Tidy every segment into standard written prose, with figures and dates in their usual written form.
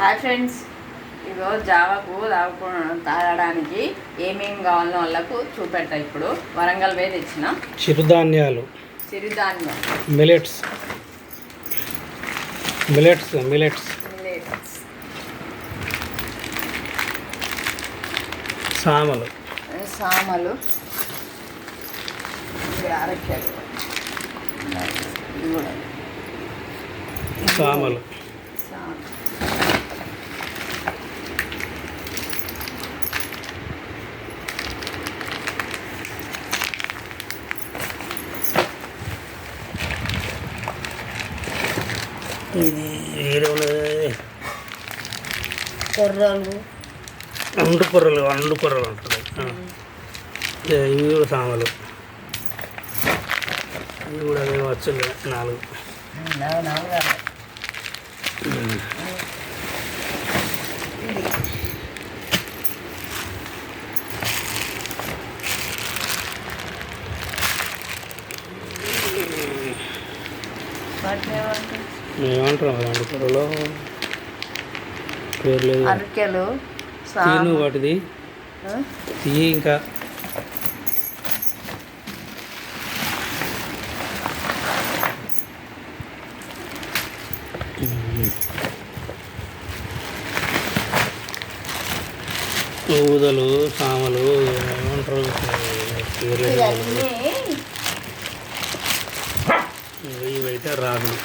Hi friends, ఇగో జావాకు తాగడానికి ఏమేమి కావాలో వాళ్ళకు చూపెడతా. ఇప్పుడు వరంగల్ పోయి తెచ్చిన చిరుధాన్యాలు మిలెట్స్ సామలు అరకెలు సామలు ఇది కొర్రలు అండు కొర్రలు అంటుంది. ఇవి కూడా సామలు, ఇవి కూడా మేము వచ్చు 4. ఏమంటారు అండు కొర్రలో పేరు లేదు. అరకెలు తీను వాటిది తీయి. ఇంకా ఊదలు సామలు ఏమంటారు పేరు లేదు. ఇవైతే రాగులు,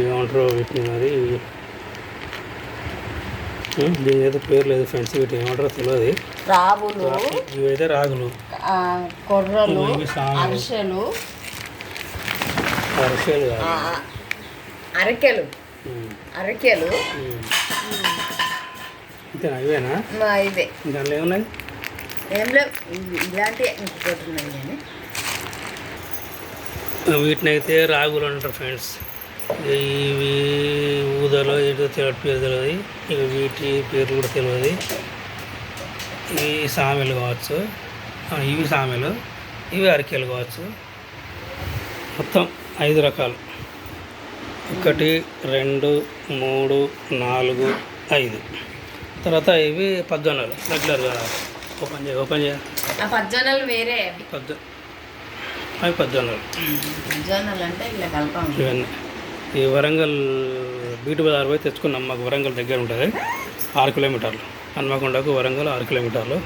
ఏమంటారు వీటిని మరి. దీని అయితే పేరు లేదు ఫ్రెండ్స్, వీటిని ఏమంటారో తెలియదు. రాగులు, ఇవైతే రాగులు, కొర్రలు, అరకెలు ఇంతేనా? ఇవేనా? ఇవే. దాంట్లో ఏమున్నాయి? ఏం లేవు, ఇలాంటివి ఇంకోటిన్నాయి కానీ వీటిని అయితే రాగులు అంటారు ఫ్రెండ్స్. ఇవి ఊదలో ఏదో పేరు తెలియదు. ఇక వీటి పేరు కూడా తెలియదు. ఇవి సామెలు కావచ్చు, ఇవి సామెలు, ఇవి అరకెలు కావచ్చు. మొత్తం 5 రకాలు. 1 2 3 4 5. తర్వాత ఇవి పద్దొన్నలు రెగ్యులర్గా ఓపెన్ చేయ పద్దొన్నలు వేరే. అవి పద్దొన్నలు అంటే ఇలా కలపం. ఇవన్నీ ఈ వరంగల్ బీటు బజార్ పోయి తెచ్చుకున్నాం. మాకు వరంగల్ దగ్గర ఉంటుంది, 6 కిలోమీటర్లు. హన్మకొండకు వరంగల్ 6 కిలోమీటర్లు.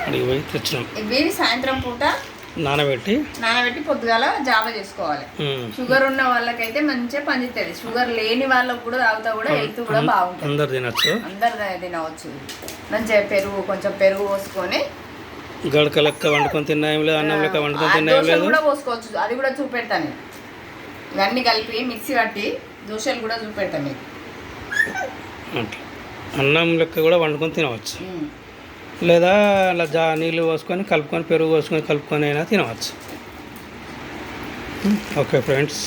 అడిగి పోయి తెచ్చినాం. ఇవి సాయంత్రం పూట నానబెట్టి పొద్దుగాల జావ చేసుకోవాలి. షుగర్ ఉన్న వాళ్ళకైతే మంచిగా పనిచేస్తుంది. షుగర్ లేని వాళ్ళకు కూడా తాగుతా కూడా హెల్త్ కూడా బాగుంటుంది. అందరు తినవచ్చు. మంచిగా కొంచెం పెరుగు పోసుకొని గడక లెక్క వండుకొని తిన్నాం లేదు, అన్నం లెక్క వండుకొని తిన్నాం లేదు కూడా పోసుకోవచ్చు. అది కూడా చూపెడతాను. ఇవన్నీ కలిపి మిక్సీ పట్టి దోశలు కూడా చూపెడతాను మీకు. అన్నం లెక్క కూడా వండుకొని తినవచ్చు, లేదా అలా నీళ్ళు పోసుకొని కలుపుకొని పెరుగు పోసుకొని కలుపుకొని అయినా తినవచ్చు. ఓకే ఫ్రెండ్స్,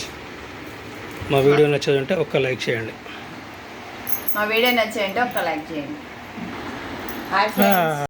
మా వీడియో నచ్చదంటే ఒక్క లైక్ చేయండి. Hi friends.